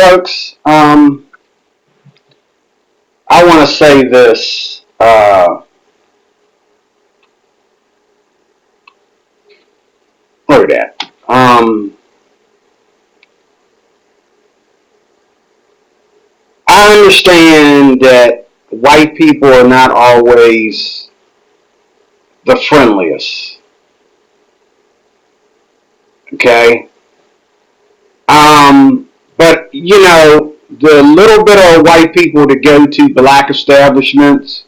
folks, I want to say this. Look at that. I understand that white people are not always the friendliest. Okay? But, the little bit of white people that go to black establishments,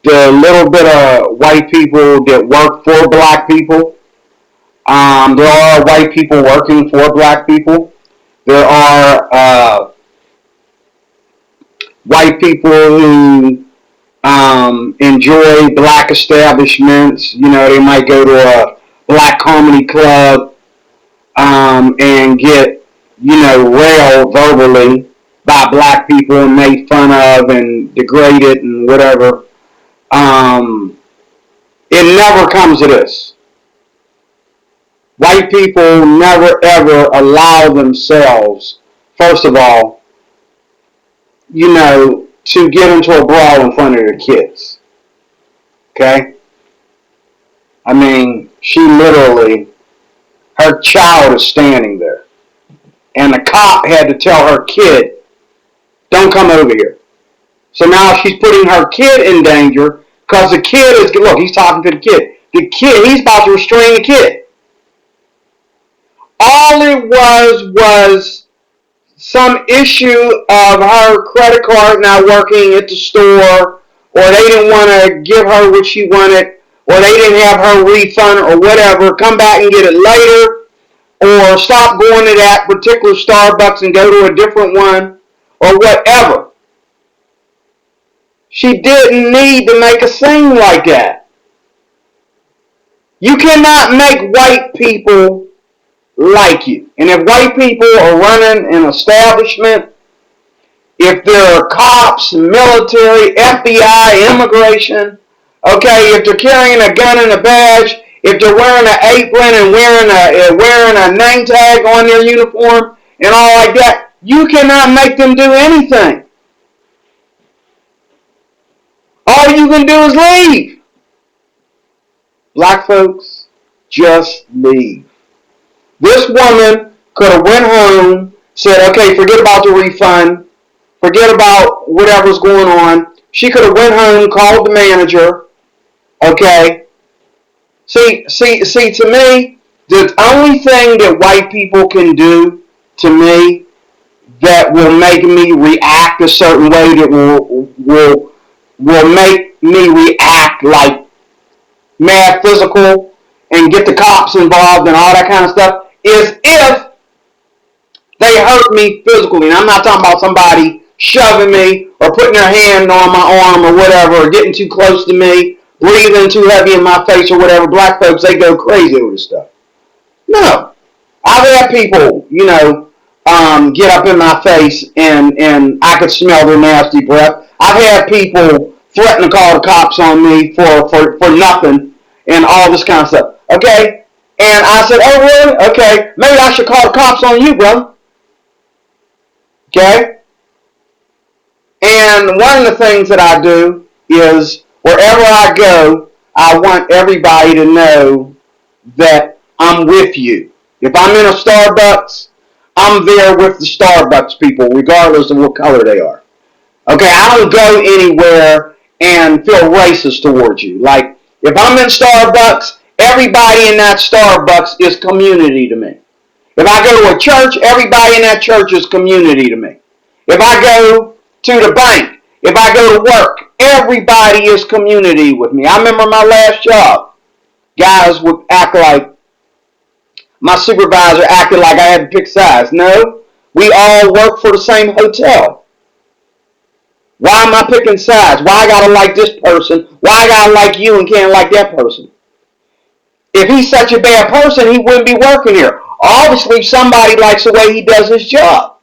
the little bit of white people that work for black people, there are white people working for black people. There are white people who enjoy black establishments. They might go to a black comedy club and get, railed verbally by black people and made fun of and degraded and whatever. It never comes to this. White people never ever allow themselves, first of all, to get into a brawl in front of their kids. Okay? I mean, she literally, her child is standing there. And the cop had to tell her kid, don't come over here. So now she's putting her kid in danger because the kid is, look, he's talking to the kid. The kid, he's about to restrain the kid. All it was some issue of her credit card not working at the store, or they didn't want to give her what she wanted, or they didn't have her refund or whatever, come back and get it later, or stop going to that particular Starbucks and go to a different one, or whatever. She didn't need to make a scene like that. You cannot make white people like you. And if white people are running an establishment, if there are cops, military, FBI, immigration, okay, if they're carrying a gun and a badge, if they're wearing an apron and wearing a name tag on their uniform and all like that, you cannot make them do anything. All you can do is leave. Black folks, just leave. This woman could have went home, said, okay, forget about the refund, forget about whatever's going on. She could have went home, called the manager, okay. See, to me, the only thing that white people can do to me that will make me react a certain way, that will make me react like mad physical and get the cops involved and all that kind of stuff, is if they hurt me physically. And I'm not talking about somebody shoving me or putting their hand on my arm or whatever, or getting too close to me, breathing too heavy in my face or whatever. Black folks, they go crazy over this stuff. No. I've had people, get up in my face and I could smell their nasty breath. I've had people threaten to call the cops on me for nothing and all this kind of stuff. Okay? And I said, oh, really? Okay. Maybe I should call the cops on you, bro. Okay? And one of the things that I do is wherever I go, I want everybody to know that I'm with you. If I'm in a Starbucks, I'm there with the Starbucks people, regardless of what color they are. Okay, I don't go anywhere and feel racist towards you. Like, if I'm in Starbucks, everybody in that Starbucks is community to me. If I go to a church, everybody in that church is community to me. If I go to the bank, if I go to work, everybody is community with me. I remember my last job. Guys would act like, my supervisor acted like I had to pick sides. No, we all work for the same hotel. Why am I picking sides? Why I gotta like this person? Why I gotta like you and can't like that person? If he's such a bad person, he wouldn't be working here. Obviously, somebody likes the way he does his job.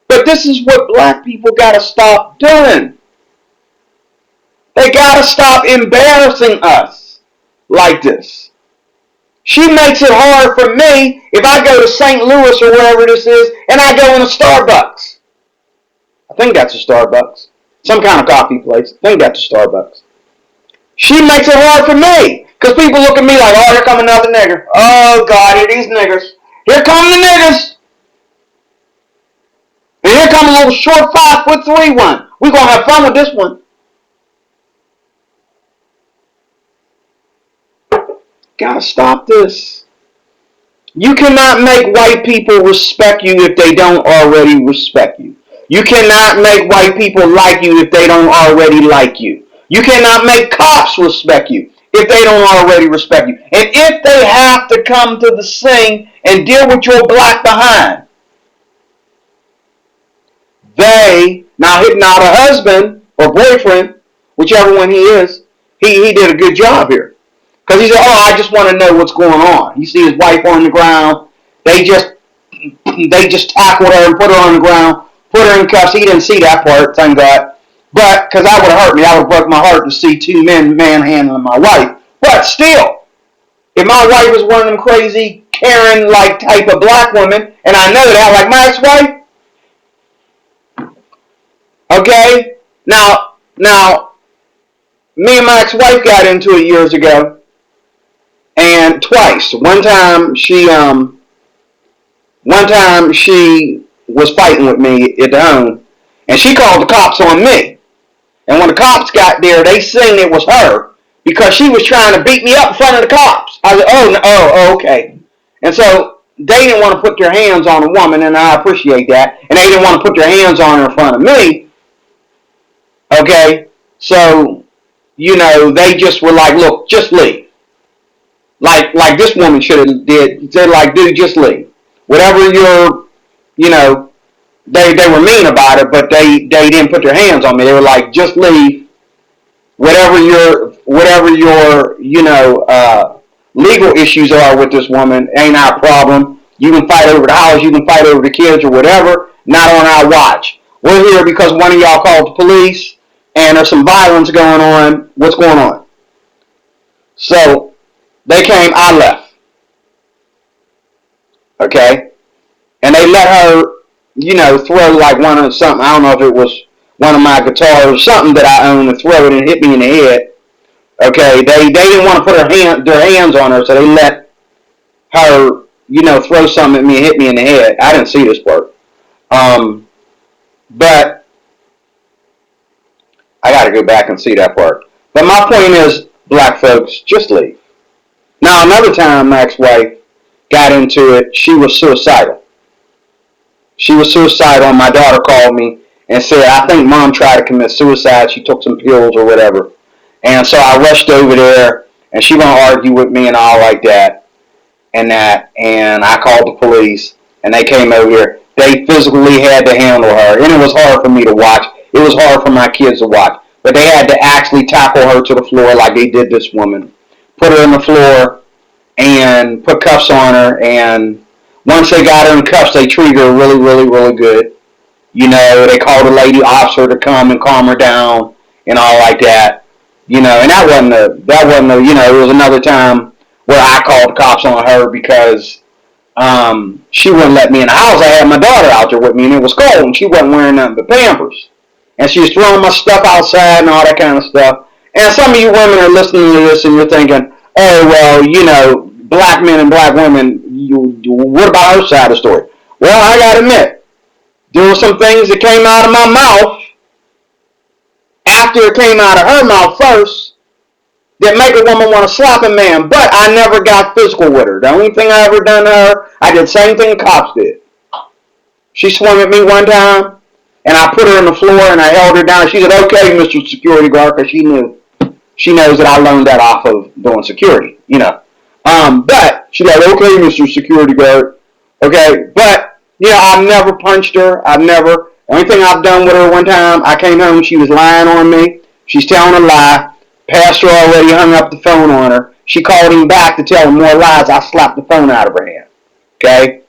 But this is what black people gotta stop doing. They gotta stop embarrassing us like this. She makes it hard for me if I go to St. Louis or wherever this is and I go in a Starbucks. I think that's a Starbucks. Some kind of coffee place. I think that's a Starbucks. She makes it hard for me. Because people look at me like, oh, here come another nigger. Oh, God, here these niggers. Here come the niggers. And here come a little short 5'3" one. We're going to have fun with this one. Gotta stop this. You cannot make white people respect you if they don't already respect you. You cannot make white people like you if they don't already like you. You cannot make cops respect you if they don't already respect you. And if they have to come to the scene and deal with your black behind, now a husband or boyfriend, whichever one he is, he did a good job here. Because he said, oh, I just want to know what's going on. You see his wife on the ground. They just tackled her and put her on the ground, put her in cuffs. He didn't see that part, thank God. But, because that would have hurt me. I would have broke my heart to see two men manhandling my wife. But still, if my wife was one of them crazy, Karen-like type of black women, and I know that, like my ex-wife, okay? Now, me and my ex-wife got into it years ago, and twice. One time she was fighting with me at the home, and she called the cops on me. And when the cops got there, they seen it was her because she was trying to beat me up in front of the cops. I said, oh, okay. And so they didn't want to put their hands on a woman, and I appreciate that. And they didn't want to put their hands on her in front of me. Okay, so they just were like, look, just leave. Like this woman should have did. Said like, dude, just leave. Whatever your, they were mean about it, but they didn't put their hands on me. They were like, just leave. Whatever your legal issues are with this woman ain't our problem. You can fight over the house, you can fight over the kids or whatever. Not on our watch. We're here because one of y'all called the police and there's some violence going on. What's going on? So they came, I left. Okay? And they let her, throw like one of something. I don't know if it was one of my guitars or something that I own and throw it and hit me in the head. Okay? They didn't want to put their hands on her, so they let her, throw something at me and hit me in the head. I didn't see this part. But I got to go back and see that part. But my point is, black folks, just leave. Now, another time my ex-wife got into it, she was suicidal. My daughter called me and said, I think mom tried to commit suicide. She took some pills or whatever. And so I rushed over there, and she won't argue with me and all like that. And I called the police, and they came over here. They physically had to handle her, and it was hard for me to watch. It was hard for my kids to watch. But they had to actually tackle her to the floor like they did this woman. Put her on the floor and put cuffs on her. And once they got her in cuffs, they treated her really, really, really good. They called a lady officer to come and calm her down and all like that. And that wasn't it was another time where I called the cops on her because she wouldn't let me in the house. I had my daughter out there with me, and it was cold, and she wasn't wearing nothing but Pampers. And she was throwing my stuff outside and all that kind of stuff. And some of you women are listening to this, and you're thinking, oh, well, black men and black women, what about her side of the story? Well, I got to admit, there were some things that came out of my mouth after it came out of her mouth first that make a woman want to slap a man. But I never got physical with her. The only thing I ever done to her, I did the same thing the cops did. She swung at me one time, and I put her on the floor, and I held her down. She said, okay, Mr. Security Guard, because she knows that I learned that off of doing security, But she's like, okay, Mr. Security Guard. Okay, but, I've never punched her. The only thing I've done with her one time, I came home, she was lying on me. She's telling a lie. Pastor already hung up the phone on her. She called him back to tell him more lies. I slapped the phone out of her hand. Okay?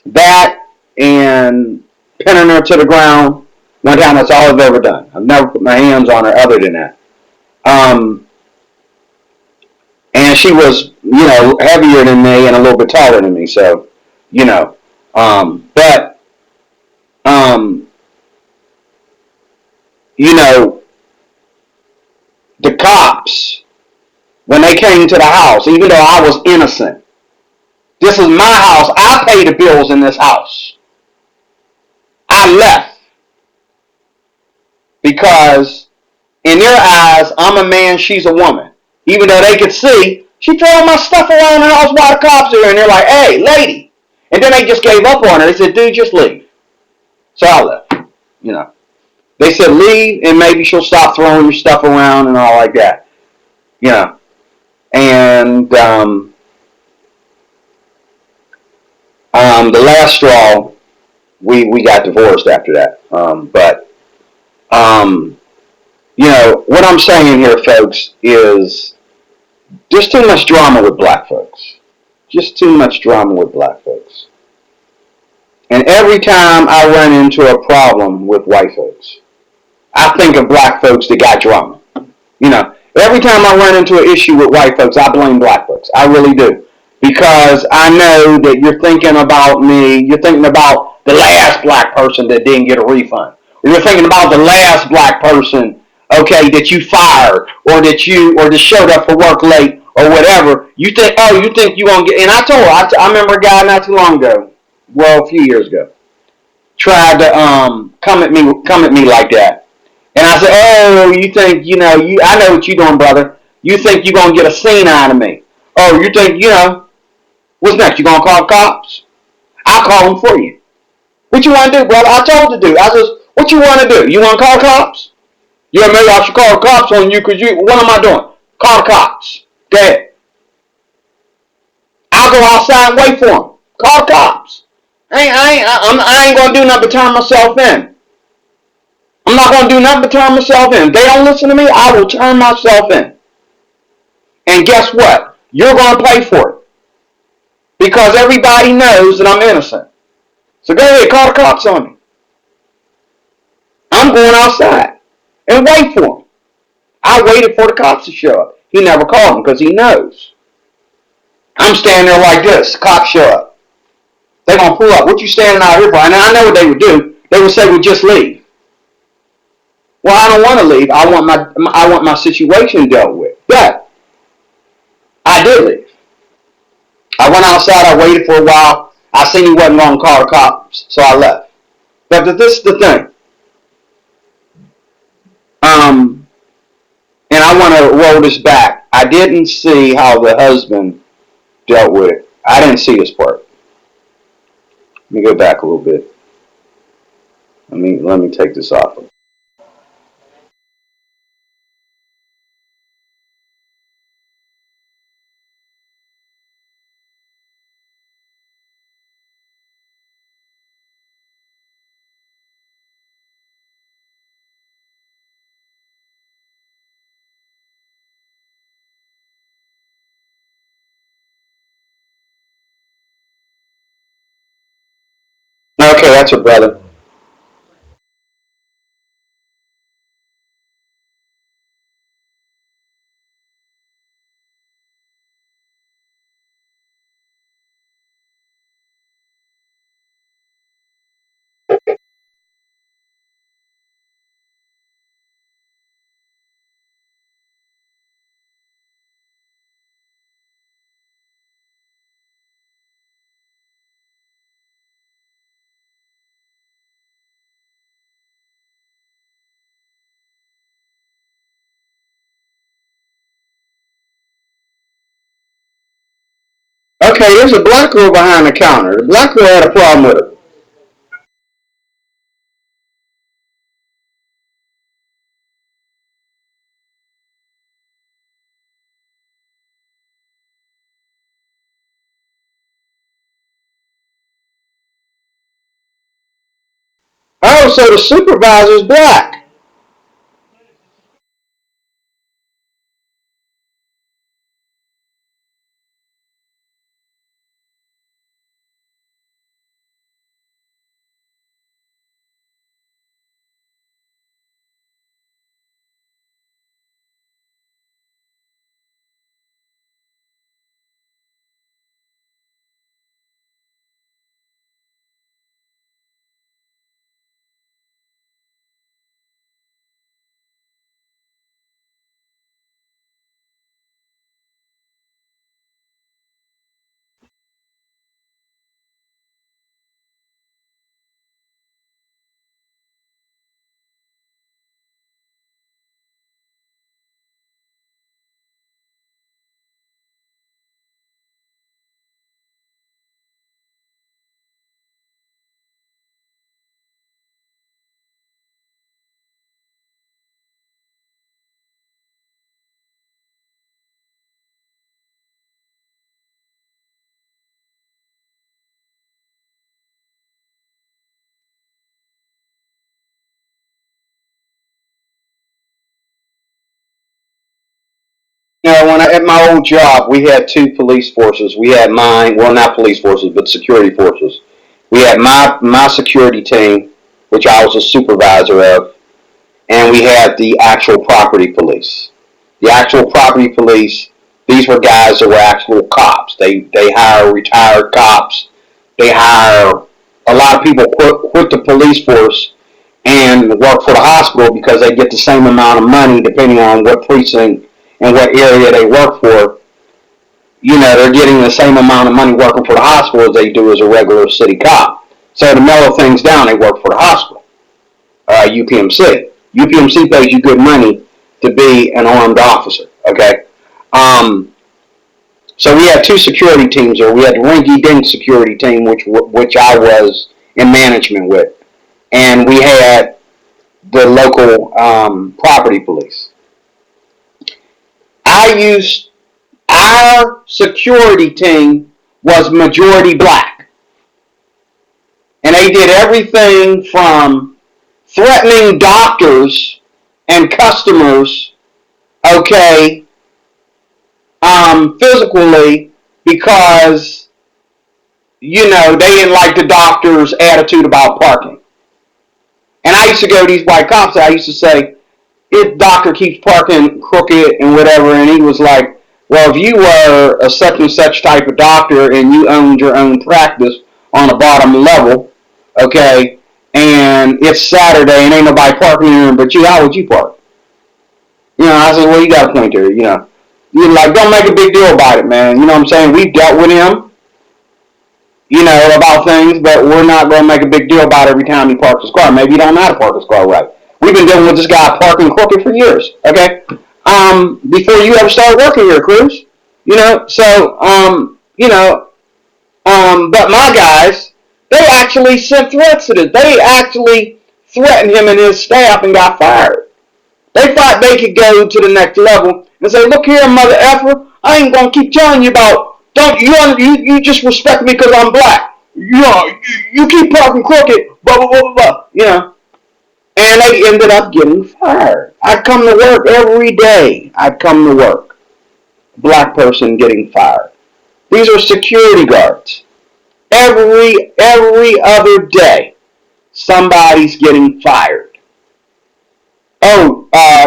That and pinning her to the ground one time, that's all I've ever done. I've never put my hands on her other than that. And she was heavier than me and a little bit taller than me. So, you know, but um, you know, the cops when they came to the house, even though I was innocent, this is my house. I pay the bills in this house. I left because in their eyes, I'm a man, she's a woman. Even though they could see, she throwing my stuff around the house while the cops are here, and they're like, "Hey, lady!" And then they just gave up on her. They said, "Dude, just leave." So I left. You know, they said leave, and maybe she'll stop throwing your stuff around and all like that. You know, and the last straw, we got divorced after that. But um, what I'm saying here, folks, is just too much drama with black folks. Just too much drama with black folks. And every time I run into a problem with white folks, I think of black folks that got drama. Every time I run into an issue with white folks, I blame black folks. I really do. Because I know that you're thinking about me, you're thinking about the last black person that didn't get a refund. Or you're thinking about the last black person, okay, that you fired or that showed up for work late or whatever. You think you won't get, and I told her, I remember a guy not too long ago, well, a few years ago, tried to come at me like that. And I said, "Oh, you think I know what you're doing, brother. You think you're gonna get a scene out of me? Oh, you think what's next? You gonna call the cops? I'll call them for you. What you want to do, brother? I told you to do. I said, what you want to do? You want to call the cops? Yeah, maybe I should call the cops on you because what am I doing? Call the cops. Go ahead. I'll go outside and wait for them. Call the cops. I ain't gonna do nothing but turn myself in. I'm not gonna do nothing but turn myself in. If they don't listen to me, I will turn myself in. And guess what? You're gonna pay for it because everybody knows that I'm innocent. So go ahead, call the cops on me. I'm going outside and wait for him. I waited for the cops to show up. He never called them because he knows. I'm standing there like this. Cops show up. They're gonna pull up. What you standing out here for? And I know what they would do. They would say, "Well, just leave." Well, I don't want to leave. I want my situation dealt with. But I did leave. I went outside. I waited for a while. I seen he wasn't going to call the cops, so I left. But this is the thing. Um, and I want to roll this back. I didn't see how the husband dealt with it. I didn't see his part. Let me go back a little bit. Let me take this off. Okay, that's her brother. Okay, there's a black girl behind the counter. The black girl had a problem with her. Oh, so the supervisor's black. At my old job, we had two police forces. We had mine, well, not police forces, but security forces. We had my security team, which I was a supervisor of, and we had the actual property police. The actual property police, these were guys that were actual cops. They hire retired cops. They hire a lot of people quit the police force and work for the hospital because they get the same amount of money depending on what precinct and what area they work for. They're getting the same amount of money working for the hospital as they do as a regular city cop. So to mellow things down, they work for the hospital, UPMC. UPMC pays you good money to be an armed officer. Okay. Um, so we had two security teams there. We had the Rinky Dink security team, which I was in management with, and we had the local property police. I used Our security team was majority black, and they did everything from threatening doctors and customers, okay, physically, because they didn't like the doctor's attitude about parking. And I used to go to these white cops. I used to say, "If doctor keeps parking crooked and whatever," and he was like, "Well, if you were a such and such type of doctor and you owned your own practice on a bottom level, okay, and it's Saturday and ain't nobody parking here but you, how would you park?" I said, "Well, you got a point there. You're like, don't make a big deal about it, man. You know what I'm saying? We've dealt with him, about things, but we're not going to make a big deal about every time he parks his car. Maybe he don't know how to park his car right. We've been dealing with this guy parking crooked for years, okay? Before you ever started working here, Cruz. But my guys, they actually sent threats to this. They actually threatened him and his staff and got fired. They thought they could go to the next level and say, "Look here, mother effer, I ain't gonna keep telling you about. Don't you just respect me because I'm black. You keep parking crooked, blah blah blah blah blah." And they ended up getting fired. I come to work every day. I come to work. Black person getting fired. These are security guards. Every other day, somebody's getting fired.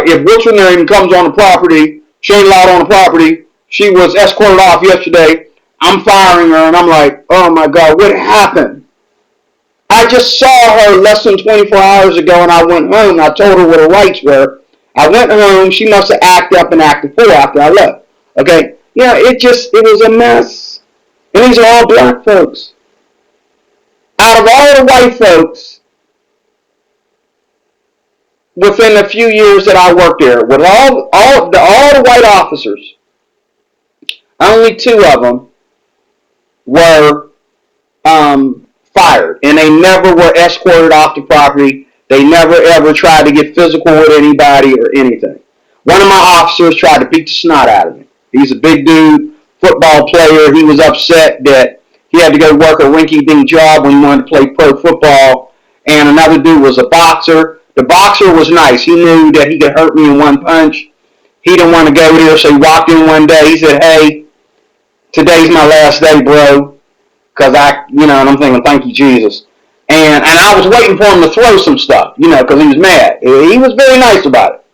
If what's her name comes on the property, she ain't allowed on the property. She was escorted off yesterday. I'm firing her, and I'm like, oh my God, what happened? I just saw her less than 24 hours ago, and I went home. I told her what her rights were. I went home. She must have acted up and acted full after I left. Okay, it was a mess. And these are all black folks. Out of all the white folks, within a few years that I worked there, with all the white officers, only two of them were fired, and they never were escorted off the property. They never ever tried to get physical with anybody or anything. One of my officers tried to beat the snot out of me. He's a big dude, football player. He was upset that he had to go work a rinky-dink job when he wanted to play pro football. And another dude was a boxer. The boxer was nice. He knew that he could hurt me in one punch. He didn't want to go there, so he walked in one day. He said, "Hey, today's my last day, bro." Because and I'm thinking, thank you, Jesus. And I was waiting for him to throw some stuff, because he was mad. He was very nice about it.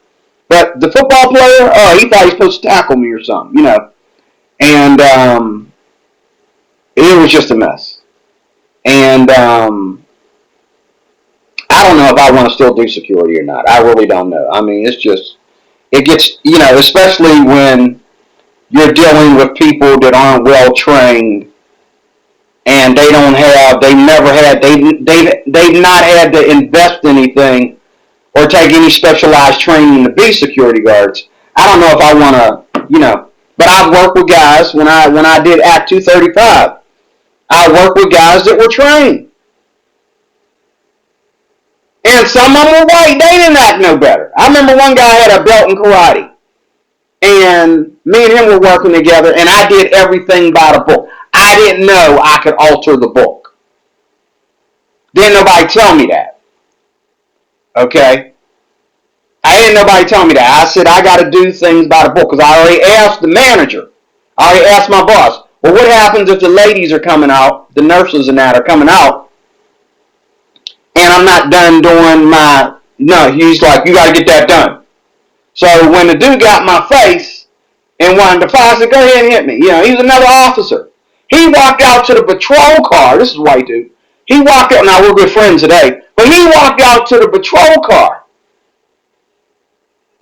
But the football player, he thought he was supposed to tackle me or something. And it was just a mess. And I don't know if I want to still do security or not. I really don't know. I mean, it gets, especially when you're dealing with people that aren't well trained and they've not had to invest anything or take any specialized training to be security guards. I don't know if I want to, but I've worked with guys when I did Act 235. I worked with guys that were trained. And some of them were white. They didn't act no better. I remember one guy had a belt in karate. And me and him were working together, and I did everything by the book. I didn't know I could alter the book. Didn't nobody tell me that. Okay? I didn't nobody tell me that. I said I got to do things by the book because I already asked the manager. I already asked my boss. Well, what happens if the ladies are coming out, the nurses and that are coming out, and I'm not done doing my? No, he's like, you got to get that done. So when the dude got in my face and wanted to fight, I said, go ahead and hit me. You know, he was another officer. He walked out to the patrol car. This is a white dude. He walked out. Now we're good friends today, but he walked out to the patrol car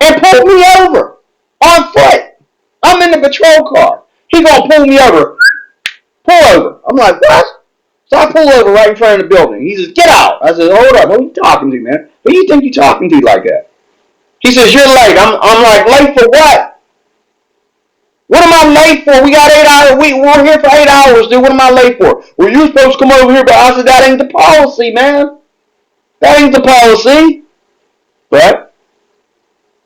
and pulled me over on foot. I'm in the patrol car. He gonna pull me over. Pull over. I'm like, what? So I pull over right in front of the building. He says, get out. I said, hold up. Who are you talking to, man? Who do you think you're talking to like that? He says, you're late. I'm like, late for what? What am I late for? We got 8 hours. We're here for 8 hours, dude. What am I late for? Well, you're supposed to come over here, but I said, that ain't the policy, man. That ain't the policy. But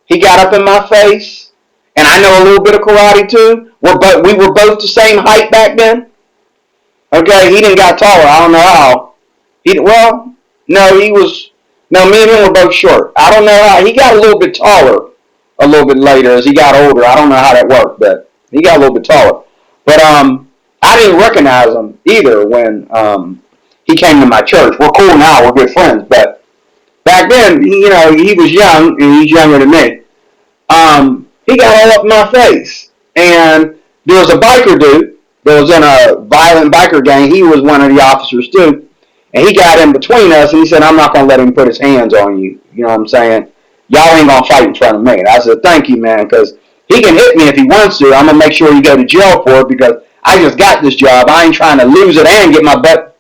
he got up in my face, and I know a little bit of karate too. We were both the same height back then. Okay, he didn't got taller. I don't know how. No, he was. No, me and him were both short. I don't know how. He got a little bit taller a little bit later as he got older. I don't know how that worked, but he got a little bit taller. But I didn't recognize him either when he came to my church. We're cool now. We're good friends. But back then, he was young and he's younger than me. He got all up in my face. And there was a biker dude that was in a violent biker gang. He was one of the officers too. And he got in between us and he said, I'm not going to let him put his hands on you. You know what I'm saying? Y'all ain't going to fight in front of me. And I said, thank you, man, because he can hit me if he wants to. I'm going to make sure he go to jail for it because I just got this job. I ain't trying to lose it and get my butt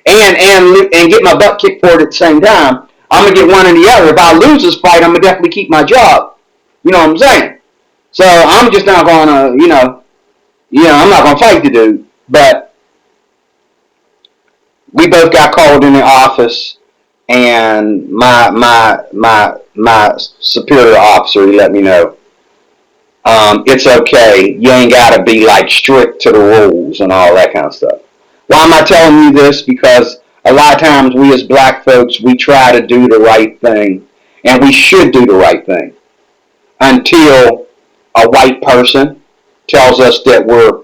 and get my butt kicked for it at the same time. I'm going to get one or the other. If I lose this fight, I'm going to definitely keep my job. You know what I'm saying? So I'm just not going to, I'm not going to fight the dude. But we both got called in the office, and my superior officer, he let me know, it's okay. You ain't got to be like strict to the rules and all that kind of stuff. Why am I telling you this? Because a lot of times we as black folks, we try to do the right thing, and we should do the right thing until a white person tells us that we're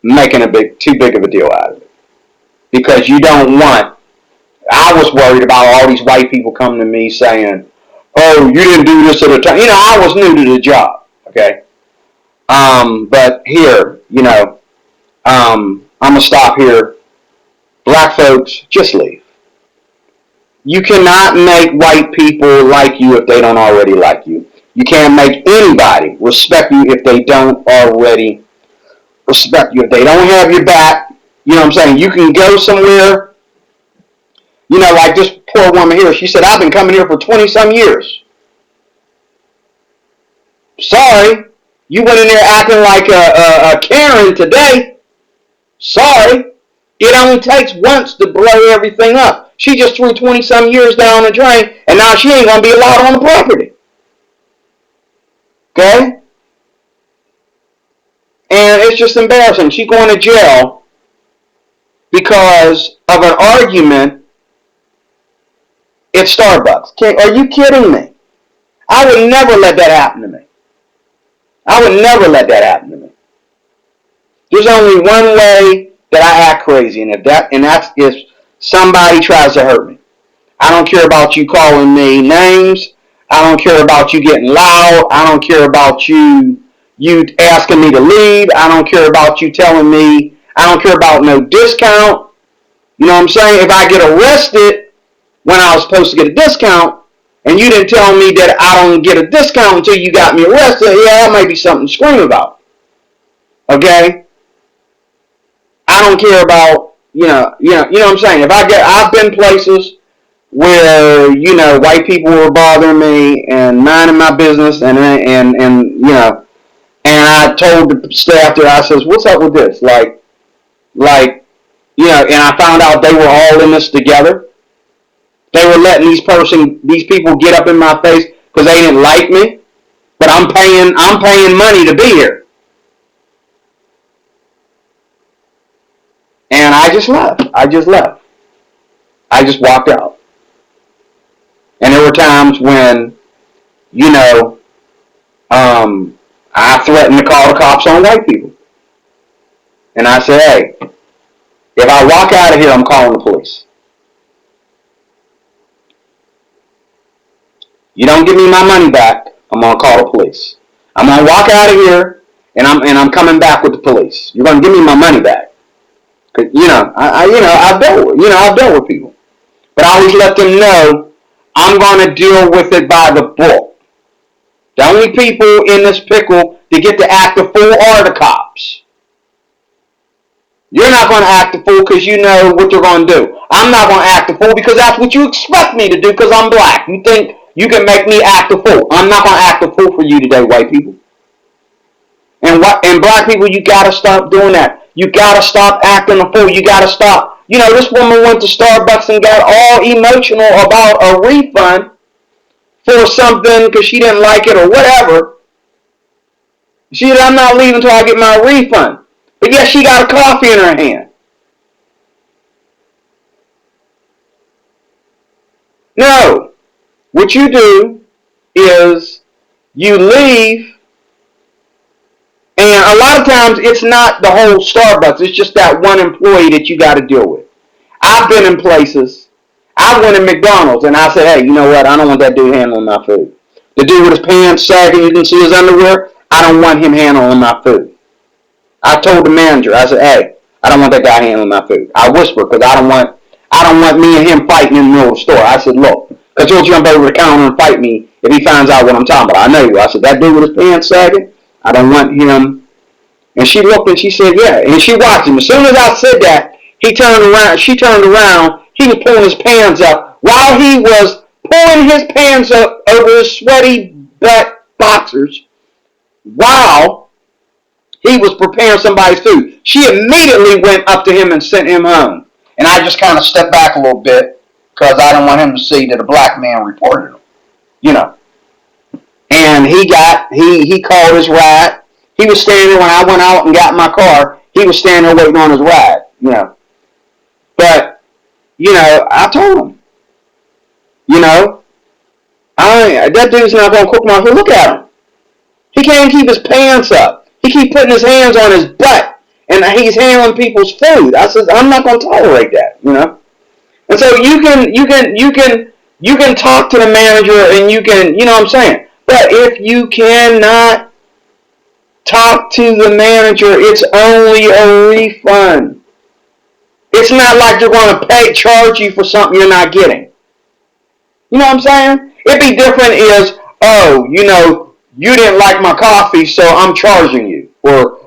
making too big of a deal out of it. Because you don't want. I was worried about all these white people coming to me saying, "Oh, you didn't do this at a time." I was new to the job. Okay, but here, I'm gonna stop here. Black folks, just leave. You cannot make white people like you if they don't already like you. You can't make anybody respect you if they don't already respect you. If they don't have your back, you know what I'm saying? You can go somewhere, like this poor woman here. She said, I've been coming here for 20 some years. Sorry. You went in there acting like a Karen today. Sorry. It only takes once to blow everything up. She just threw 20 some years down the drain, and now she ain't going to be allowed on the property. Okay? And it's just embarrassing. She's going to jail because of an argument at Starbucks. Are you kidding me? I would never let that happen to me. I would never let that happen to me. There's only one way that I act crazy, and that's if somebody tries to hurt me. I don't care about you calling me names. I don't care about you getting loud. I don't care about you asking me to leave. I don't care about you telling me. I don't care about no discount. You know what I'm saying? If I get arrested when I was supposed to get a discount, and you didn't tell me that I don't get a discount until you got me arrested, yeah, that might be something to scream about. Okay? I don't care about, you know what I'm saying? I've been places where, white people were bothering me and minding my business and I told the staff there, I says, what's up with this? And I found out they were all in this together. They were letting these people get up in my face because they didn't like me, but I'm paying money to be here. And I just left. I just walked out. And there were times when you know, I threatened to call the cops on white people. And I said, hey, if I walk out of here, I'm calling the police. You don't give me my money back, I'm gonna call the police. I'm gonna walk out of here, and I'm coming back with the police. You're gonna give me my money back. Cause, I've dealt with people, but I always let them know I'm gonna deal with it by the book. The only people in this pickle that get to act the fool are the cops. You're not going to act the fool because you know what you're going to do. I'm not going to act the fool because that's what you expect me to do because I'm black. You think you can make me act the fool. I'm not going to act the fool for you today, white people. And black people, you got to stop doing that. You got to stop acting the fool. You got to stop. This woman went to Starbucks and got all emotional about a refund for something because she didn't like it or whatever. She said, I'm not leaving until I get my refund. But yet she got a coffee in her hand. No. What you do is you leave, and a lot of times it's not the whole Starbucks. It's just that one employee that you got to deal with. I've been in places. I went in McDonald's and I said, hey, you know what? I don't want that dude handling my food. The dude with his pants sagging, you can see his underwear. I don't want him handling my food. I told the manager, I said, hey, I don't want that guy handling my food. I whispered because I don't want me and him fighting in the middle of the store. I said, look, because he'll jump over the counter and fight me if he finds out what I'm talking about. I know you. I said, that dude with his pants sagging, I don't want him. And she looked and she said, yeah. And she watched him. As soon as I said that, she turned around, he was pulling his pants up. While he was pulling his pants up over his sweaty butt boxers, while he was preparing somebody's food, she immediately went up to him and sent him home. And I just kind of stepped back a little bit because I didn't want him to see that a black man reported him. And he called his ride. He was standing when I went out and got in my car. He was standing there waiting on his ride. But I told him, that dude's not gonna cook my food. Look at him. He can't keep his pants up. He keep putting his hands on his butt, and he's handling people's food. I said, I'm not gonna tolerate that. And so you can talk to the manager, and you can, what I'm saying. But if you cannot talk to the manager, it's only a refund. It's not like they're going to charge you for something you're not getting. You know what I'm saying? It'd be different is, you didn't like my coffee, so I'm charging you. Or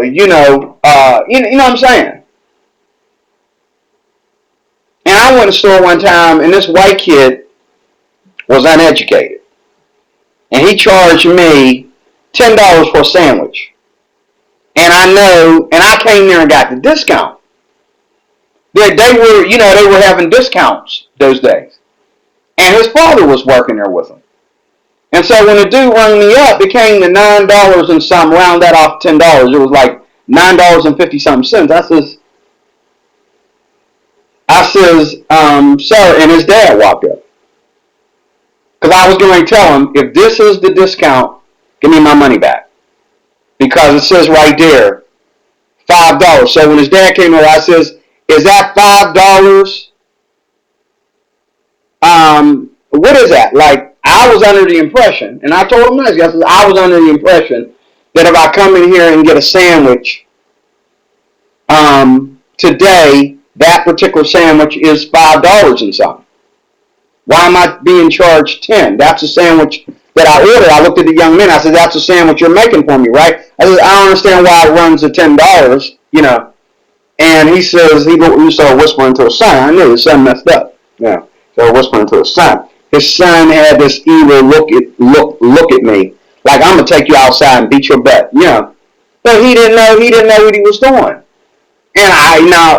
you know what I'm saying? And I went to the store one time, and this white kid was uneducated. And he charged me $10 for a sandwich. And I came there and got the discount. They were having discounts those days. And his father was working there with him. And so when the dude rang me up, it came to $9 and some, round that off $10. It was like $9.50-something. I says, sir, and his dad walked up. Because I was going to tell him, if this is the discount, give me my money back. Because it says right there, $5. So when his dad came over, I says, is that $5? What is that? Like, I was under the impression, and I told him this, I was under the impression that if I come in here and get a sandwich, today, that particular sandwich is $5 and something. Why am I being charged $10? That's a sandwich that I ordered. I looked at the young man. I said, that's a sandwich you're making for me, right? I said, I don't understand why it runs at $10, And he says, he started whispering to his son. I knew his son messed up. Yeah. Started whispering to his son. His son had this evil look at me. Like, I'm going to take you outside and beat your butt. But he didn't know what he was doing. And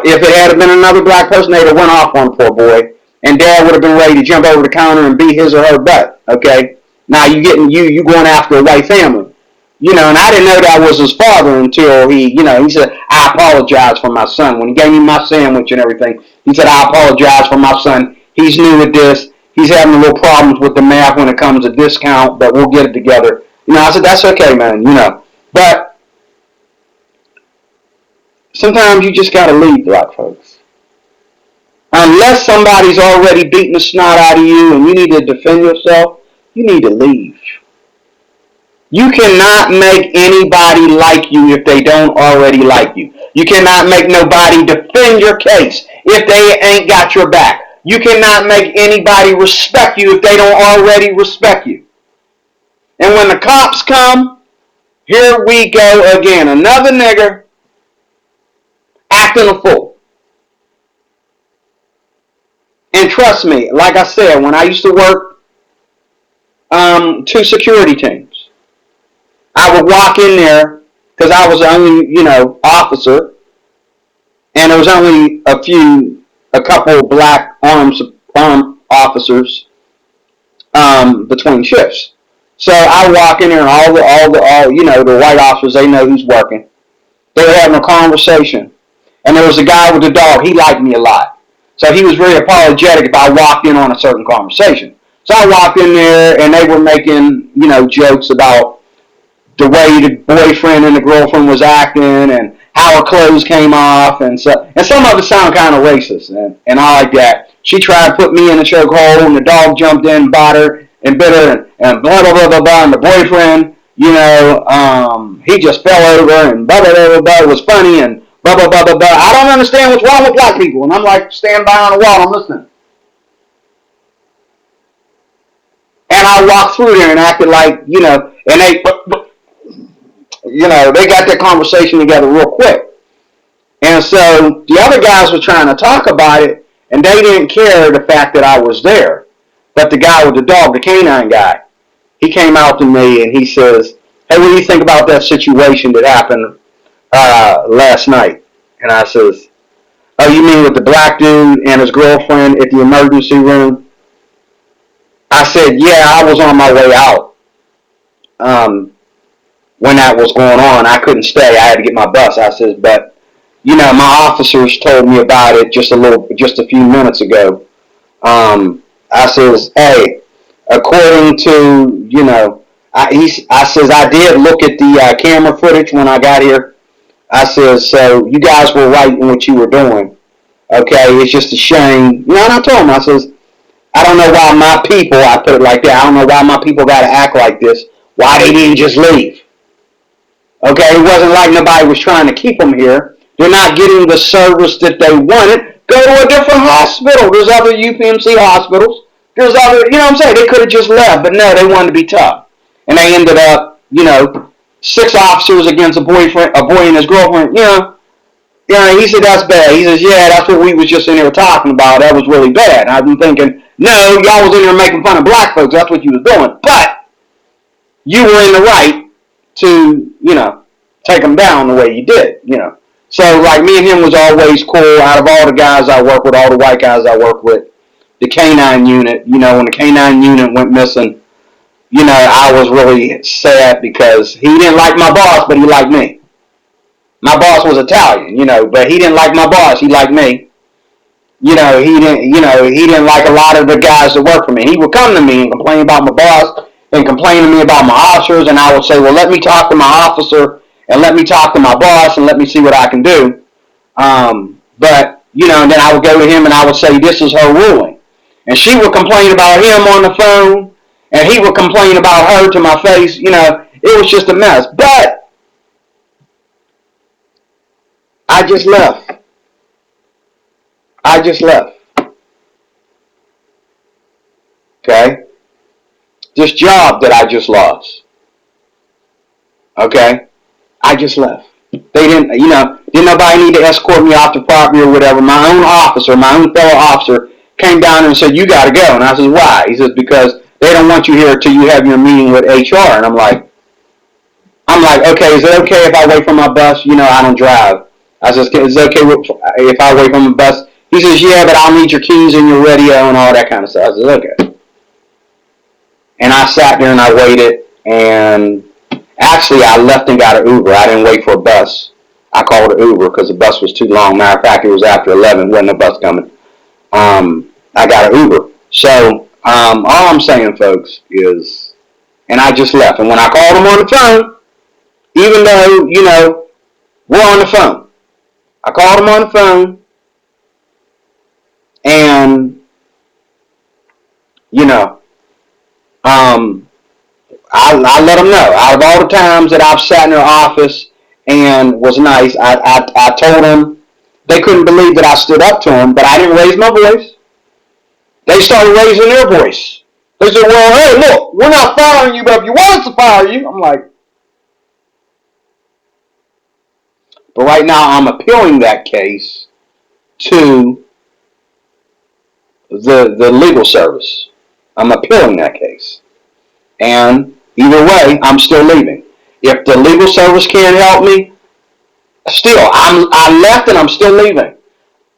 if it had been another black person, they'd have went off on poor boy. And dad would have been ready to jump over the counter and beat his or her butt. Okay? Now you going after a white family. And I didn't know that was his father until he said, I apologize for my son. When he gave me my sandwich and everything, he said, I apologize for my son. He's new at this. he's having a little problems with the math when it comes to discount, but we'll get it together. I said, that's okay, man, But sometimes you just got to leave black folks. Unless somebody's already beating the snot out of you and you need to defend yourself, you need to leave. You cannot make anybody like you if they don't already like you. You cannot make nobody defend your case if they ain't got your back. You cannot make anybody respect you if they don't already respect you. And when the cops come, here we go again. Another nigger acting a fool. And trust me, like I said, when I used to work 2 security teams, I would walk in there because I was the only, officer, and there was only a couple black armed officers between shifts. So I walk in there, and all the white officers, they know who's working. They were having a conversation, and there was a guy with a dog. He liked me a lot, so he was very apologetic if I walked in on a certain conversation. So I walked in there, and they were making jokes about the way the boyfriend and the girlfriend was acting and how her clothes came off, and some of it sounded kind of racist and all like that. She tried to put me in a chokehold, and the dog jumped in and bought her and bit her, and blah blah blah blah blah. And the boyfriend, he just fell over and blah blah blah blah. It was funny and blah blah blah blah blah. I don't understand what's wrong with black people, and I'm like standing by on the wall, I'm listening. And I walked through there and acted like, and they got that conversation together real quick. And so the other guys were trying to talk about it, and they didn't care the fact that I was there. But the guy with the dog, the canine guy, he came out to me and he says, hey, what do you think about that situation that happened last night? And I says, oh, you mean with the black dude and his girlfriend at the emergency room? I said, yeah, I was on my way out when that was going on. I couldn't stay. I had to get my bus. I says, but, my officers told me about it just a few minutes ago. I says, hey, according to, I says, I did look at the camera footage when I got here. I says, so you guys were right in what you were doing. Okay, it's just a shame. And I told him, I says, I don't know why my people, I put it like that, I don't know why my people got to act like this. Why they didn't just leave. Okay, it wasn't like nobody was trying to keep them here. They're not getting the service that they wanted. Go to a different hospital. There's other UPMC hospitals. There's other, what I'm saying? They could have just left, but no, they wanted to be tough. And they ended up, 6 officers against a boy and his girlfriend, he said, that's bad. He says, yeah, that's what we was just in here talking about. That was really bad. And I've been thinking, no, y'all was in here making fun of black folks. That's what you was doing. But you were in the right to, take them down the way you did, So, like, me and him was always cool. Out of all the guys I work with, all the white guys I work with, the K-9 unit, when the K-9 unit went missing, I was really sad because he didn't like my boss, but he liked me. My boss was Italian, but he didn't like my boss. He liked me. He didn't like a lot of the guys that work for me. He would come to me and complain about my boss and complain to me about my officers, and I would say, well, let me talk to my officer and let me talk to my boss and let me see what I can do. But, and then I would go to him and I would say, this is her ruling. And she would complain about him on the phone, and he would complain about her to my face. It was just a mess. But I just left. Okay? This job that I just lost. Okay? I just left. They didn't nobody need to escort me off the property or whatever. My own fellow officer came down and said, you got to go. And I said, why? He says, because they don't want you here until you have your meeting with HR. And I'm like, okay, is it okay if I wait for my bus? I don't drive. I says, is it okay if I wait for my bus? He says, yeah, but I'll need your keys and your radio and all that kind of stuff. I says, okay. And I sat there and I waited, and actually I left and got an Uber. I didn't wait for a bus. I called an Uber because the bus was too long. Matter of fact, it was after 11. Wasn't a bus coming. I got an Uber. So All I'm saying, folks, is, and I just left. And when I called him on the phone, even though, we're on the phone, I called him on the phone, and, you know, um, I let them know. Out of all the times that I've sat in their office and was nice, I told them they couldn't believe that I stood up to them, but I didn't raise my voice. They started raising their voice. They said, well, hey, look, we're not firing you, but if you want us to fire you, I'm like, but right now I'm appealing that case to the legal service. I'm appealing that case. And either way, I'm still leaving. If the legal service can't help me, still, I left and I'm still leaving.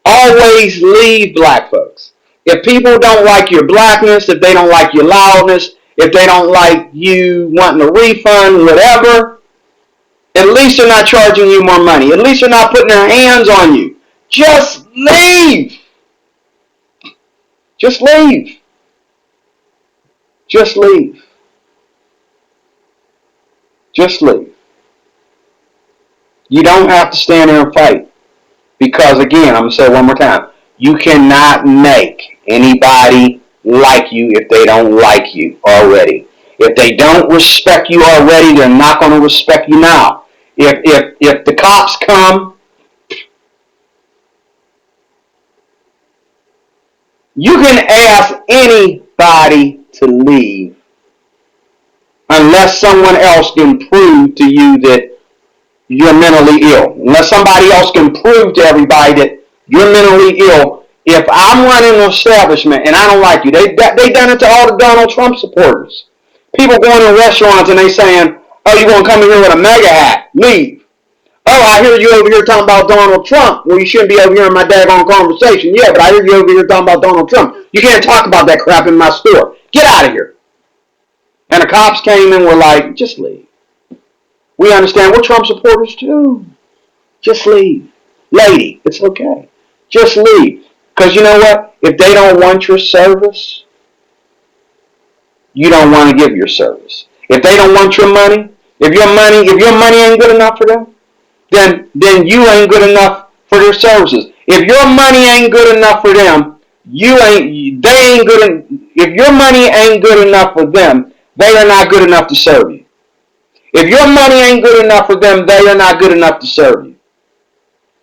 Always leave, black folks. If people don't like your blackness, if they don't like your loudness, if they don't like you wanting a refund, whatever, at least they're not charging you more money. At least they're not putting their hands on you. Just leave. Just leave. Just leave. Just leave. You don't have to stand there and fight. Because again, I'm going to say it one more time. You cannot make anybody like you if they don't like you already. If they don't respect you already, they're not going to respect you now. If the cops come, you can ask anybody to leave unless someone else can prove to you that you're mentally ill. Unless somebody else can prove to everybody that you're mentally ill. If I'm running an establishment and I don't like you, they done it to all the Donald Trump supporters. People going to restaurants and they saying, oh, you want to come in here with a mega hat? Leave. Oh, I hear you over here talking about Donald Trump. Well, you shouldn't be over here in my daggone conversation. Yeah, but I hear you over here talking about Donald Trump. You can't talk about that crap in my store. Get out of here. And the cops came and were like, just leave. We understand we're Trump supporters too. Just leave. Lady, it's okay. Just leave. Because you know what? If they don't want your service, you don't want to give your service. If they don't want your money, if your money ain't good enough for them, then you ain't good enough for their services. If your money ain't good enough for them, if your money ain't good enough for them, they are not good enough to serve you. If your money ain't good enough for them, they are not good enough to serve you.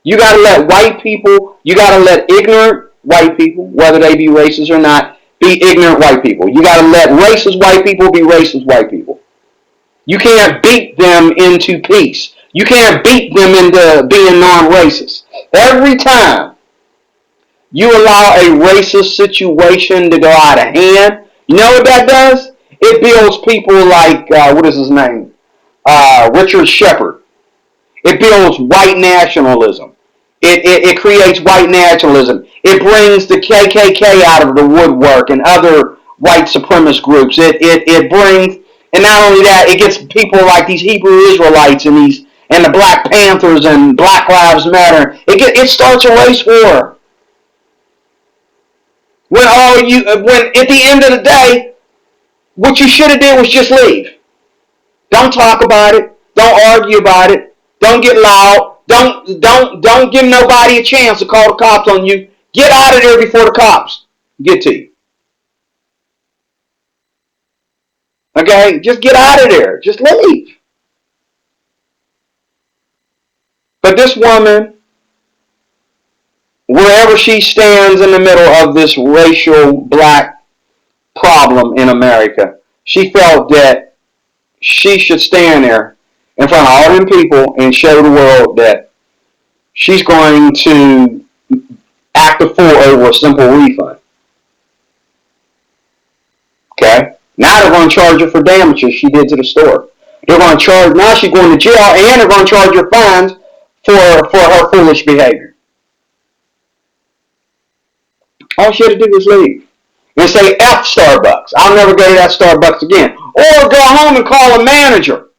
You gotta let white people, you gotta let ignorant white people, whether they be racist or not, be ignorant white people. You gotta let racist white people be racist white people. You can't beat them into peace. You can't beat them into being non-racist. Every time you allow a racist situation to go out of hand, you know what that does? It builds people like, what is his name? Richard Shepard. It builds white nationalism. It creates white nationalism. It brings the KKK out of the woodwork and other white supremacist groups. It brings, and not only that, it gets people like these Hebrew Israelites and the Black Panthers and Black Lives Matter. It starts a race war. When at the end of the day, what you should have did was just leave. Don't talk about it. Don't argue about it. Don't get loud. Don't give nobody a chance to call the cops on you. Get out of there before the cops get to you. Okay? Just get out of there. Just leave. But this woman, wherever she stands in the middle of this racial black problem in America, she felt that she should stand there in front of all them people and show the world that she's going to act a fool over a simple refund. Okay? Now they're going to charge her for damages she did to the store. They're going to charge, now she's going to jail, and they're going to charge her fines for her foolish behavior. All she had to do was leave. And say, F Starbucks. I'll never go to that Starbucks again. Or go home and call a manager.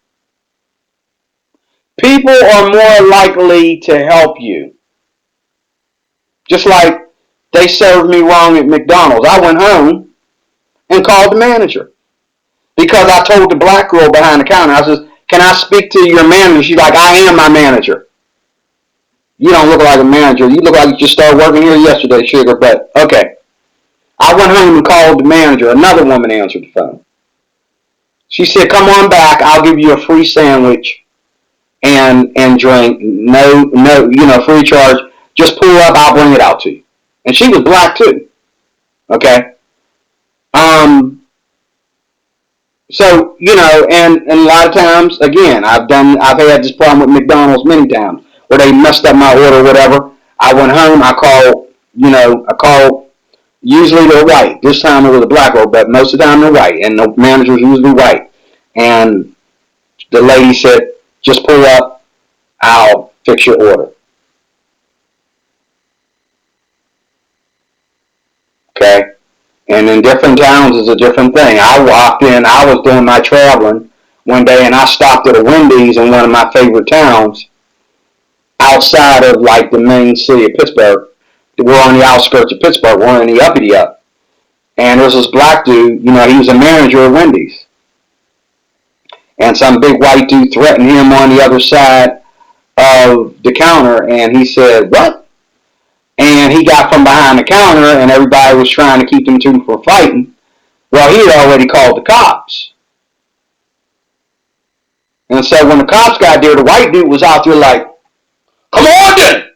People are more likely to help you. Just like they served me wrong at McDonald's. I went home. and called the manager because I told the black girl behind the counter, I said, can I speak to your manager? She's like, I am my manager. You don't look like a manager. You look like you just started working here yesterday, sugar, but okay. I went home and called the manager. Another woman answered the phone. She said, come on back. I'll give you a free sandwich and drink. No, free charge. Just pull up. I'll bring it out to you. And she was black too. Okay. Um, So, and a lot of times, again, I've had this problem with McDonald's many times where they messed up my order or whatever. I went home, I called, usually they're white. This time it was a black girl, but most of the time they're white, and the manager's usually white. And the lady said, just pull up, I'll fix your order. Okay? And in different towns is a different thing. I was doing my traveling one day and I stopped at a Wendy's in one of my favorite towns outside of like the main city of Pittsburgh. We're on the outskirts of Pittsburgh. We're in the uppity up. And there's this black dude, he was a manager at Wendy's. And some big white dude threatened him on the other side of the counter and he said, what? And he got from behind the counter and everybody was trying to keep them two from fighting. Well, he had already called the cops. And so when the cops got there, the white dude was out there like, come on then!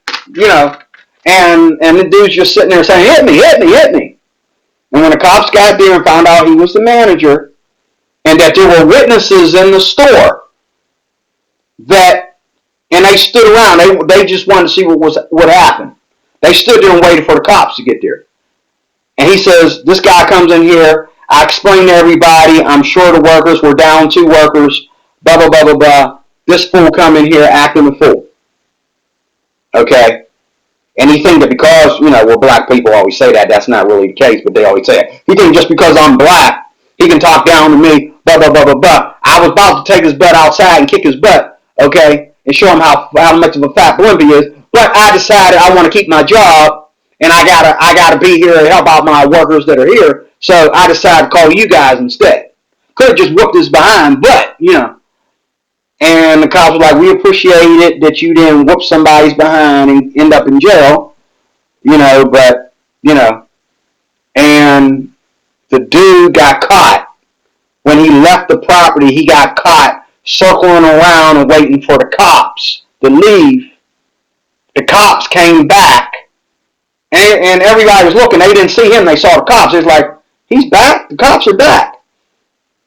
And the dude's just sitting there saying, hit me, hit me, hit me. And when the cops got there and found out he was the manager and that there were witnesses in the store and they stood around, they just wanted to see what happened. They stood there and waited for the cops to get there. And he says, this guy comes in here, I explained to everybody, I'm short of workers, we're down 2 workers, blah, blah, blah, blah, blah. This fool come in here acting a fool. Okay? And he thinks that because, black people always say that, that's not really the case, but they always say it. He thinks just because I'm black, he can talk down to me, blah, blah, blah, blah, blah. I was about to take his butt outside and kick his butt, okay, and show him how much of a fat blimp he is, but I decided I want to keep my job, and I gotta be here to help out my workers that are here, so I decided to call you guys instead. Could have just whooped his behind, but, And the cops were like, we appreciate it that you didn't whoop somebody's behind and end up in jail, but, and the dude got caught. When he left the property, he got caught circling around and waiting for the cops to leave. The cops came back, and everybody was looking. They didn't see him. They saw the cops. It was like, he's back? The cops are back.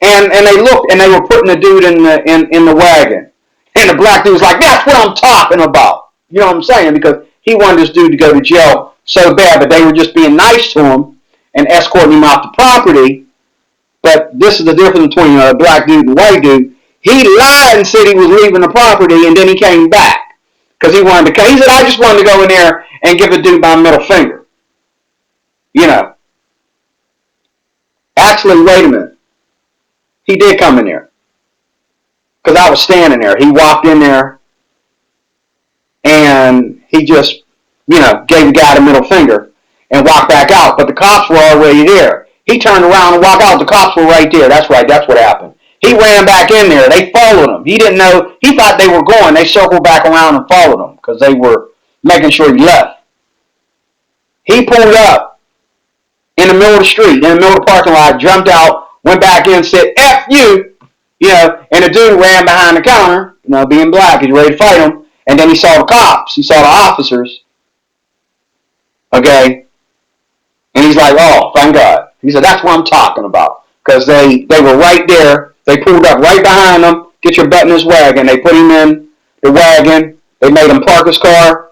And they looked, and they were putting the dude in the wagon. And the black dude was like, that's what I'm talking about. You know what I'm saying? Because he wanted this dude to go to jail so bad, but they were just being nice to him and escorting him off the property. But this is the difference between a black dude and a white dude. He lied and said he was leaving the property, and then he came back. Because he said, I just wanted to go in there and give the dude my middle finger. Actually, wait a minute. He did come in there. Because I was standing there. He walked in there and he just, gave the guy the middle finger and walked back out. But the cops were already there. He turned around and walked out. The cops were right there. That's right. That's what happened. He ran back in there. They followed him. He didn't know. He thought they were going. They circled back around and followed him because they were making sure he left. He pulled up in the middle of the street, in the middle of the parking lot, jumped out, went back in, said, F you, and the dude ran behind the counter, being black, he's ready to fight him, and then he saw the cops, he saw the officers, okay, and he's like, oh, thank God. He said, that's what I'm talking about, because they were right there, they pulled up right behind him, get your butt in this wagon, they put him in the wagon, they made him park his car,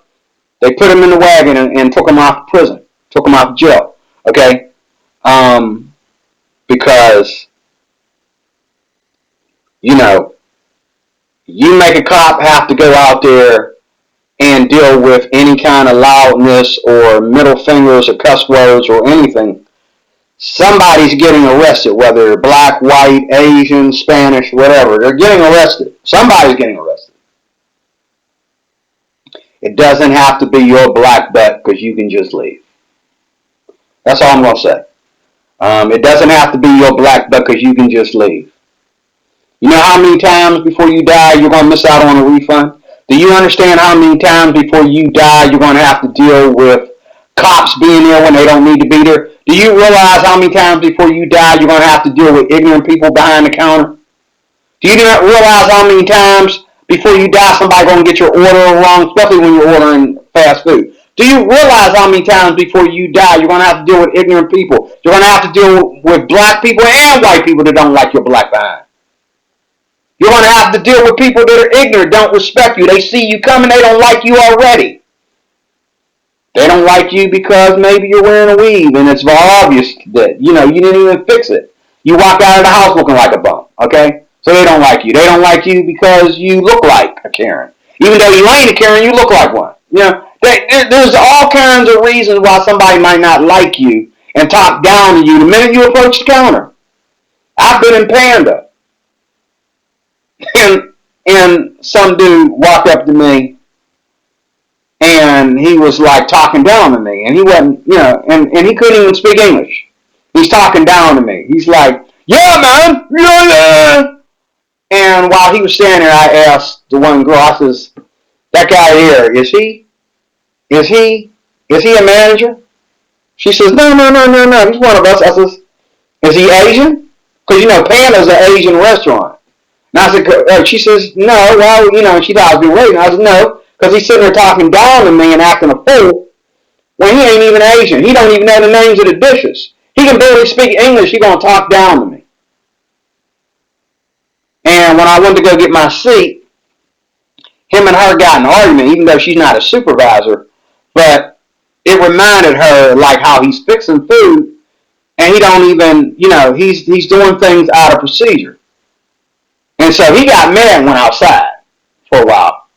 they put him in the wagon and took him off to prison, took him off to jail, okay, because you make a cop have to go out there and deal with any kind of loudness or middle fingers or cuss words or anything. Somebody's getting arrested, whether they're black, white, Asian, Spanish, whatever. They're getting arrested. Somebody's getting arrested. It doesn't have to be your black butt because you can just leave. That's all I'm going to say. It doesn't have to be your black buck because you can just leave. You know how many times before you die you're going to miss out on a refund? Do you understand how many times before you die you're going to have to deal with cops being there when they don't need to be there? Do you realize how many times before you die you're going to have to deal with ignorant people behind the counter? Do you not realize how many times before you die somebody's going to get your order wrong, especially when you're ordering fast food? Do you realize how many times before you die you're going to have to deal with ignorant people? You're going to have to deal with black people and white people that don't like your black behind. You're going to have to deal with people that are ignorant, don't respect you. They see you coming, they don't like you already. They don't like you because maybe you're wearing a weave and it's obvious that, you didn't even fix it. You walk out of the house looking like a bum, okay? So they don't like you. They don't like you because you look like a Karen. Even though you ain't a Karen, you look like one. There's all kinds of reasons why somebody might not like you and talk down to you the minute you approach the counter. I've been in Panda. And some dude walked up to me and he was like talking down to me, and he wasn't, and he couldn't even speak English. He's talking down to me. He's like, "Yeah, man, yeah." And while he was standing there, I asked the one girl, I says, "That guy here, is he a manager?" She says, "No, no, no, no, no. He's one of us." I says, "Is he Asian?" Because Panda's an Asian restaurant. And I said, she says, "No, well, she thought I was being waiting." I said, "No, because he's sitting there talking down to me and acting a fool when he ain't even Asian. He don't even know the names of the dishes. He can barely speak English. He gonna talk down to me." And when I went to go get my seat, him and her got in an argument, even though she's not a supervisor, but it reminded her like how he's fixing food and he don't even, he's doing things out of procedure. And so he got mad and went outside for a while.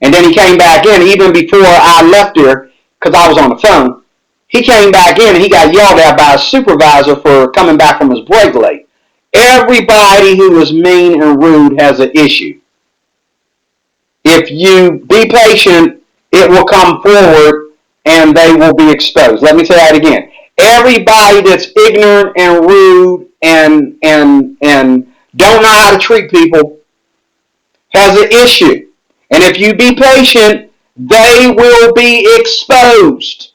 And then he came back in even before I left there because I was on the phone. He came back in and he got yelled at by a supervisor for coming back from his break late. Everybody who is mean and rude has an issue. If you be patient, it will come forward and they will be exposed. Let me say that again. Everybody that's ignorant and rude and don't know how to treat people has an issue. And if you be patient, they will be exposed.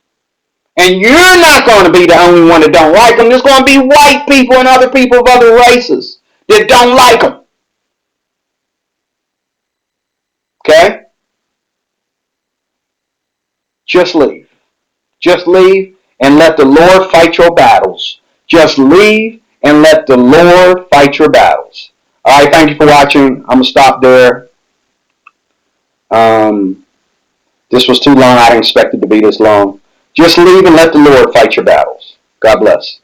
And you're not going to be the only one that don't like them. There's going to be white people and other people of other races that don't like them. Okay? Just leave. Just leave and let the Lord fight your battles. Just leave and let the Lord fight your battles. All right, thank you for watching. I'm going to stop there. This was too long. I didn't expect it to be this long. Just leave and let the Lord fight your battles. God bless.